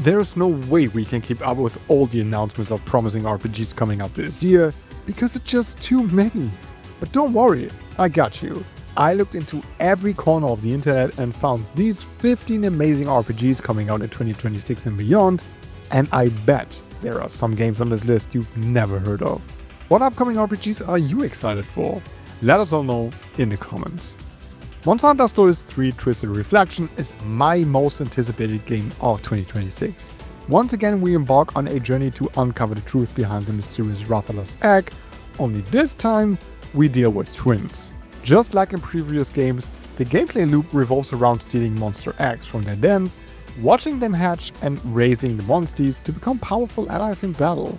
There's no way we can keep up with all the announcements of promising RPGs coming up this year, because it's just too many. But don't worry, I got you. I looked into every corner of the internet and found these 15 amazing RPGs coming out in 2026 and beyond, and I bet there are some games on this list you've never heard of. What upcoming RPGs are you excited for? Let us all know in the comments. Monster Hunter Stories 3 Twisted Reflection is my most anticipated game of 2026. Once again, we embark on a journey to uncover the truth behind the mysterious Rathalos egg, only this time we deal with twins. Just like in previous games, the gameplay loop revolves around stealing monster eggs from their dens, watching them hatch and raising the monsters to become powerful allies in battle.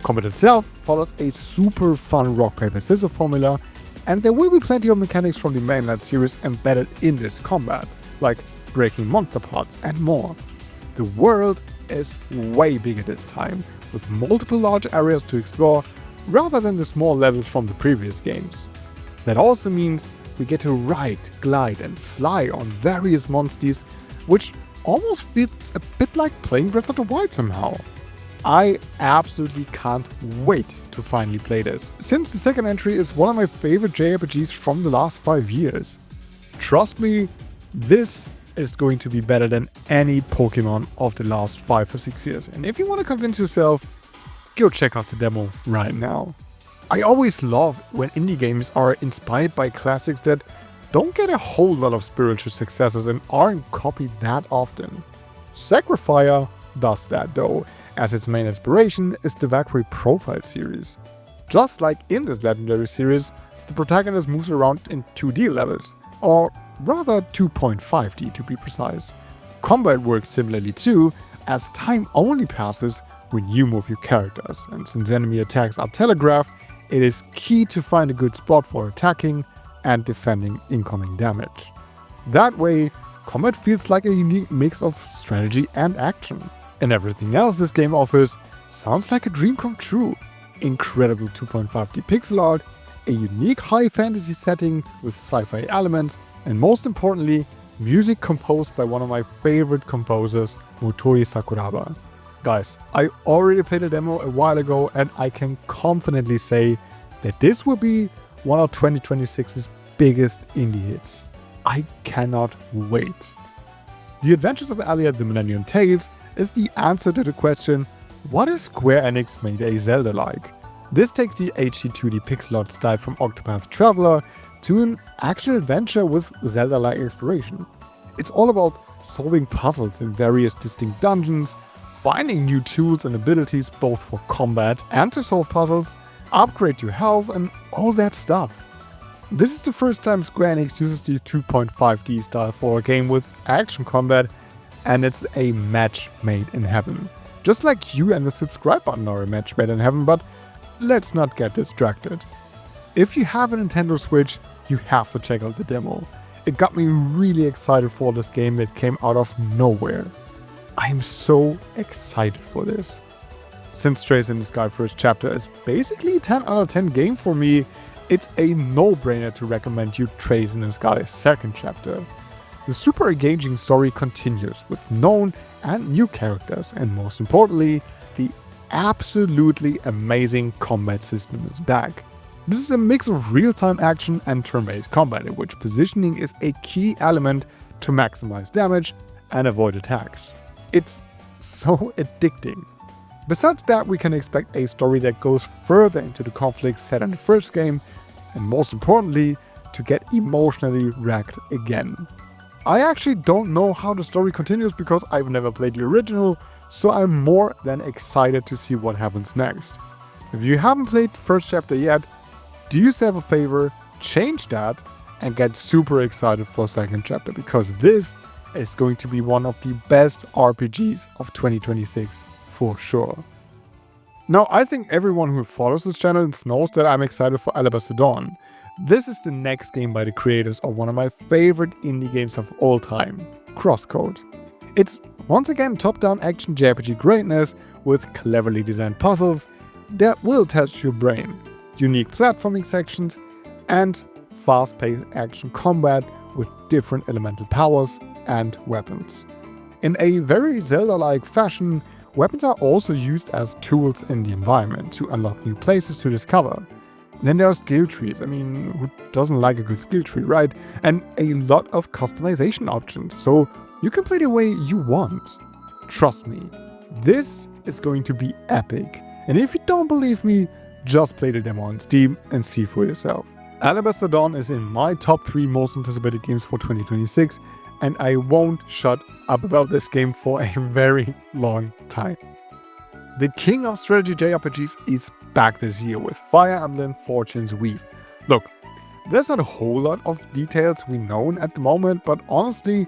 Combat itself follows a super fun rock paper scissors formula, and there will be plenty of mechanics from the mainline series embedded in this combat, like breaking monster parts and more. The world is way bigger this time, with multiple large areas to explore rather than the small levels from the previous games. That also means we get to ride, glide and fly on various monsters, which almost feels a bit like playing Breath of the Wild somehow. I absolutely can't wait to finally play this, since the second entry is one of my favorite JRPGs from the last 5 years. Trust me, this is going to be better than any Pokemon of the last 5 or 6 years, and if you want to convince yourself, go check out the demo right now. I always love when indie games are inspired by classics that don't get a whole lot of spiritual successes and aren't copied that often. SacriFire does that though, as its main inspiration is the Valkyrie Profile series. Just like in this legendary series, the protagonist moves around in 2D levels, or rather 2.5D to be precise. Combat works similarly too, as time only passes when you move your characters, and since enemy attacks are telegraphed, it is key to find a good spot for attacking and defending incoming damage. That way, combat feels like a unique mix of strategy and action. And everything else this game offers sounds like a dream come true. Incredible 2.5D pixel art, a unique high fantasy setting with sci-fi elements, and most importantly, music composed by one of my favorite composers, Motoi Sakuraba. Guys, I already played a demo a while ago and I can confidently say that this will be one of 2026's biggest indie hits. I cannot wait. The Adventures of Elliot, the Millennium Tales is the answer to the question, what if Square Enix made a Zelda-like? This takes the HD 2D pixel art style from Octopath Traveler to an action-adventure with Zelda-like exploration. It's all about solving puzzles in various distinct dungeons, finding new tools and abilities both for combat and to solve puzzles, upgrade your health and all that stuff. This is the first time Square Enix uses the 2.5D style for a game with action combat, and it's a match made in heaven. Just like you and the subscribe button are a match made in heaven, but let's not get distracted. If you have a Nintendo Switch, you have to check out the demo. It got me really excited for this game that came out of nowhere. I'm so excited for this. Since Trace in the Sky first chapter is basically a 10 out of 10 game for me, it's a no-brainer to recommend you Trace in the Sky second chapter. The super engaging story continues with known and new characters, and most importantly, the absolutely amazing combat system is back. This is a mix of real-time action and turn-based combat, in which positioning is a key element to maximize damage and avoid attacks. It's so addicting. Besides that, we can expect a story that goes further into the conflicts set in the first game, and most importantly, to get emotionally wrecked again. I actually don't know how the story continues because I've never played the original, so I'm more than excited to see what happens next. If you haven't played the first chapter yet, do yourself a favor, change that, and get super excited for second chapter, because this is going to be one of the best RPGs of 2026 for sure. Now, I think everyone who follows this channel knows that I'm excited for Alabaster Dawn. This is the next game by the creators of one of my favorite indie games of all time, Crosscode. It's once again top-down action JRPG greatness with cleverly designed puzzles that will test your brain, unique platforming sections, and fast-paced action combat with different elemental powers and weapons. In a very Zelda-like fashion, weapons are also used as tools in the environment to unlock new places to discover. Then there are skill trees. I mean, who doesn't like a good skill tree, right? And a lot of customization options, so you can play the way you want. Trust me, this is going to be epic. And if you don't believe me, just play the demo on Steam and see for yourself. Alabaster Dawn is in my top 3 most anticipated games for 2026, and I won't shut up about this game for a very long time. The king of strategy JRPGs is back this year with Fire Emblem Fortune's Weave. Look, there's not a whole lot of details we know at the moment, but honestly,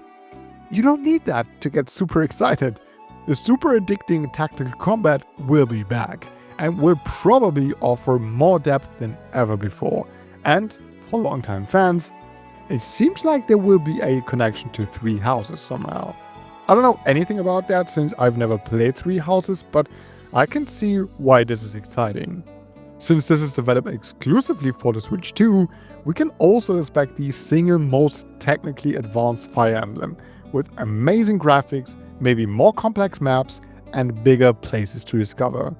you don't need that to get super excited. The super addicting tactical combat will be back, and will probably offer more depth than ever before. And for longtime fans, it seems like there will be a connection to 3 Houses somehow. I don't know anything about that since I've never played 3 Houses, but I can see why this is exciting. Since this is developed exclusively for the Switch 2, we can also expect the single most technically advanced Fire Emblem, with amazing graphics, maybe more complex maps, and bigger places to discover.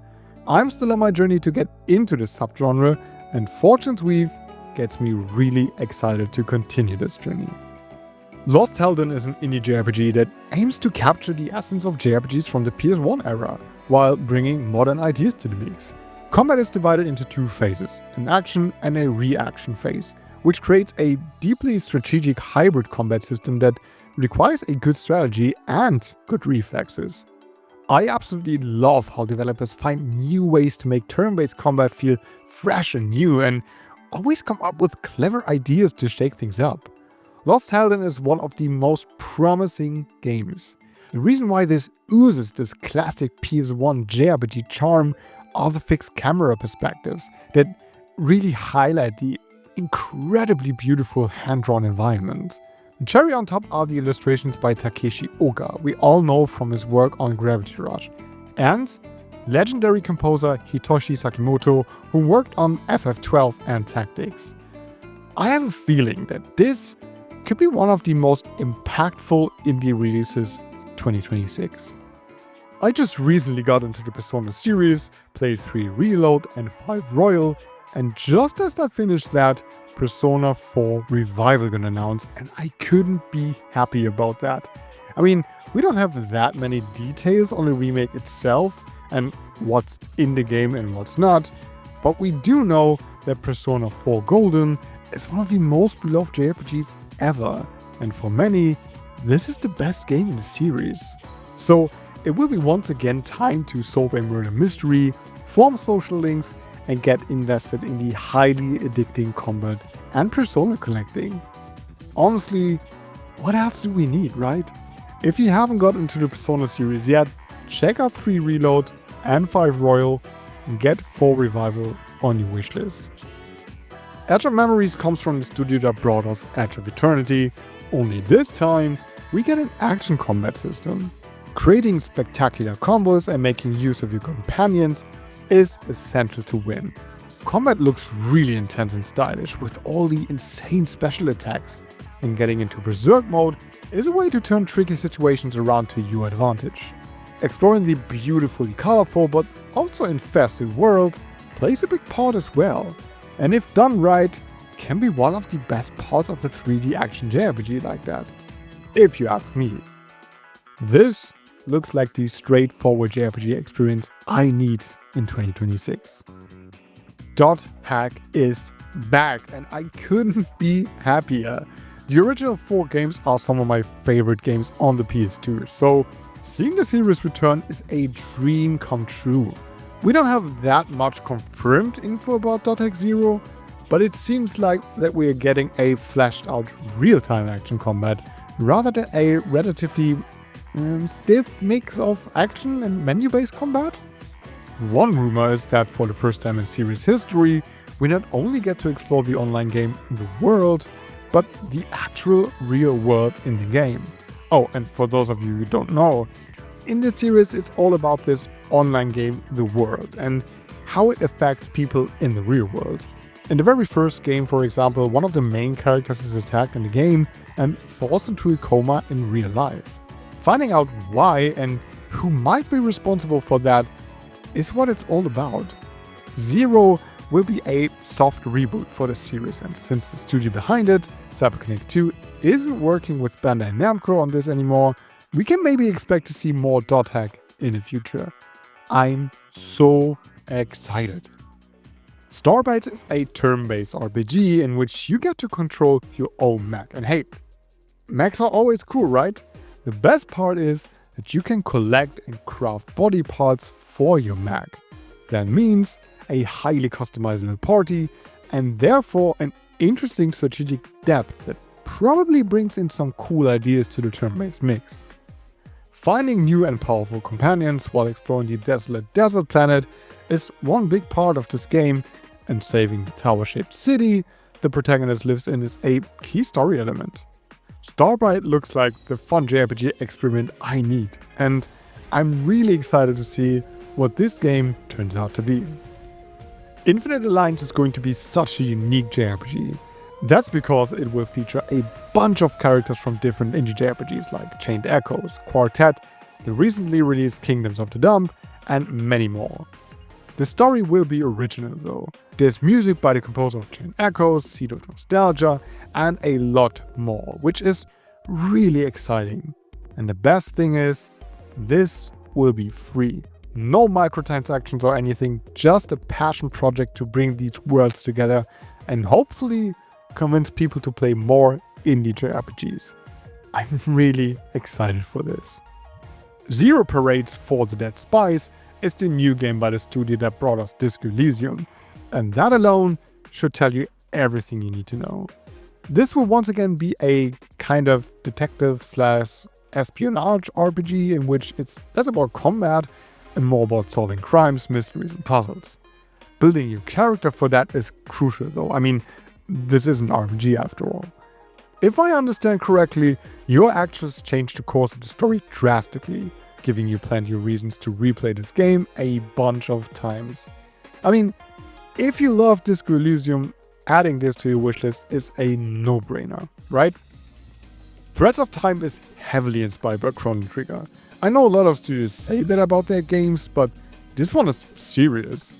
I'm still on my journey to get into this subgenre, and Fortune's Weave gets me really excited to continue this journey. Lost Hellden is an indie JRPG that aims to capture the essence of JRPGs from the PS1 era, while bringing modern ideas to the mix. Combat is divided into 2 phases, an action and a reaction phase, which creates a deeply strategic hybrid combat system that requires a good strategy and good reflexes. I absolutely love how developers find new ways to make turn-based combat feel fresh and new, and always come up with clever ideas to shake things up. Lost Hellden is one of the most promising games. The reason why this oozes this classic PS1 JRPG charm are the fixed camera perspectives that really highlight the incredibly beautiful hand-drawn environment. The cherry on top are the illustrations by Takeshi Oga, we all know from his work on Gravity Rush, and legendary composer Hitoshi Sakimoto, who worked on FF12 and Tactics. I have a feeling that this could be one of the most impactful indie releases 2026. I just recently got into the Persona series, played 3 Reload and 5 Royal, and just as I finished that, Persona 4 Revival got announced, and I couldn't be happy about that. I mean, we don't have that many details on the remake itself and what's in the game and what's not, but we do know that Persona 4 Golden is one of the most beloved JRPGs ever, and for many, this is the best game in the series. So it will be once again time to solve a murder mystery, form social links, and get invested in the highly addicting combat and Persona collecting. Honestly, what else do we need, right? If you haven't got into the Persona series yet, check out 3 Reload and 5 Royal and get 4 Revival on your wishlist. Edge of Memories comes from the studio that brought us Edge of Eternity, only this time we get an action combat system. Creating spectacular combos and making use of your companions is essential to win. Combat looks really intense and stylish with all the insane special attacks, and getting into Berserk mode is a way to turn tricky situations around to your advantage. Exploring the beautifully colorful but also infested world plays a big part as well, and if done right, can be one of the best parts of a 3D action JRPG like that, if you ask me. This looks like the straightforward JRPG experience I need in 2026. Dot Hack is back, and I couldn't be happier. The original 4 games are some of my favorite games on the PS2, so seeing the series return is a dream come true. We don't have that much confirmed info about Dot Hack Z.E.R.O, but it seems like that we are getting a fleshed out real-time action combat rather than a relatively stiff mix of action and menu-based combat. One rumor is that for the first time in series history, we not only get to explore the online game in the world, but the actual real world in the game. Oh, and for those of you who don't know, in this series it's all about this online game, The World, and how it affects people in the real world. In the very first game, for example, one of the main characters is attacked in the game and falls into a coma in real life. Finding out why and who might be responsible for that is what it's all about. Z.E.R.O will be a soft reboot for the series, and since the studio behind it, Cyberconnect 2, isn't working with Bandai Namco on this anymore, we can maybe expect to see more dot hack in the future. I'm so excited. Starbites is a turn-based RPG in which you get to control your own mech. And hey, mechs are always cool, right? The best part is that you can collect and craft body parts for your mech. That means a highly customizable party and therefore an interesting strategic depth that probably brings in some cool ideas to the turn-based mix. Finding new and powerful companions while exploring the desolate desert planet is one big part of this game, and saving the tower-shaped city the protagonist lives in is a key story element. Starbite looks like the fun JRPG experiment I need, and I'm really excited to see what this game turns out to be. Infinite Alliance is going to be such a unique JRPG. That's because it will feature a bunch of characters from different indie JRPGs like Chained Echoes, Quartet, the recently released Kingdoms of the Dump, and many more. The story will be original though. There's music by the composer of Chained Echoes, Seed of Nostalgia, and a lot more, which is really exciting. And the best thing is, this will be free. No microtransactions or anything, just a passion project to bring these worlds together and hopefully convince people to play more indie JRPGs. I'm really excited for this. Z.E.R.O Parades for the Dead Spies is the new game by the studio that brought us Disco Elysium, and that alone should tell you everything you need to know. This will once again be a kind of detective / espionage RPG in which it's less about combat and more about solving crimes, mysteries and puzzles. Building your character for that is crucial though. I mean, this is an RPG after all. If I understand correctly, your actions change the course of the story drastically, giving you plenty of reasons to replay this game a bunch of times. I mean, if you love Disco Elysium, adding this to your wishlist is a no-brainer, right? Threads of Time is heavily inspired by Chrono Trigger. I know a lot of studios say that about their games, but this one is serious.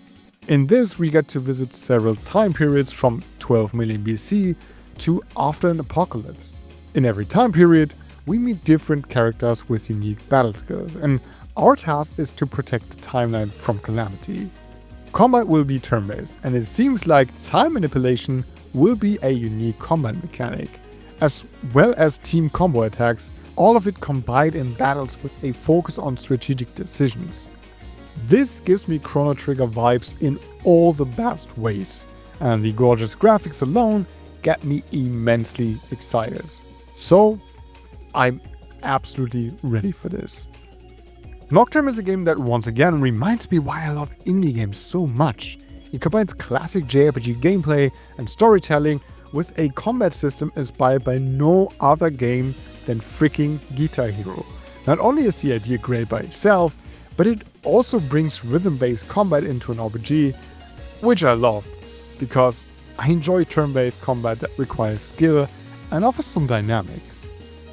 In this, we get to visit several time periods from 12 million BC to after an apocalypse. In every time period, we meet different characters with unique battle skills, and our task is to protect the timeline from calamity. Combat will be turn-based, and it seems like time manipulation will be a unique combat mechanic, as well as team combo attacks, all of it combined in battles with a focus on strategic decisions. This gives me Chrono Trigger vibes in all the best ways, and the gorgeous graphics alone get me immensely excited. So, I'm absolutely ready for this. Nocturne is a game that once again reminds me why I love indie games so much. It combines classic JRPG gameplay and storytelling with a combat system inspired by no other game than freaking Guitar Hero. Not only is the idea great by itself, but it also brings rhythm-based combat into an RPG, which I love, because I enjoy turn-based combat that requires skill and offers some dynamic.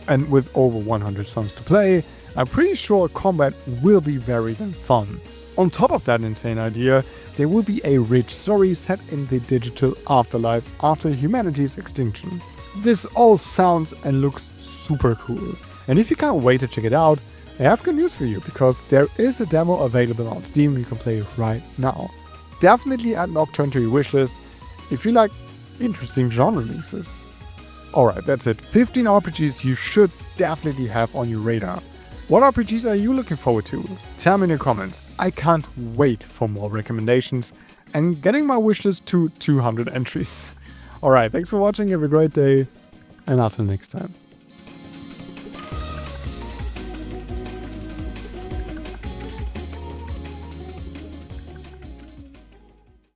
And with over 100 songs to play, I'm pretty sure combat will be varied and fun. On top of that insane idea, there will be a rich story set in the digital afterlife after humanity's extinction. This all sounds and looks super cool. And if you can't wait to check it out, I have good news for you, because there is a demo available on Steam you can play right now. Definitely add Nocturne to your wishlist if you like interesting genre mixes. Alright, that's it. 15 RPGs you should definitely have on your radar. What RPGs are you looking forward to? Tell me in the comments. I can't wait for more recommendations and getting my wishlist to 200 entries. Alright, thanks for watching, have a great day, and until next time.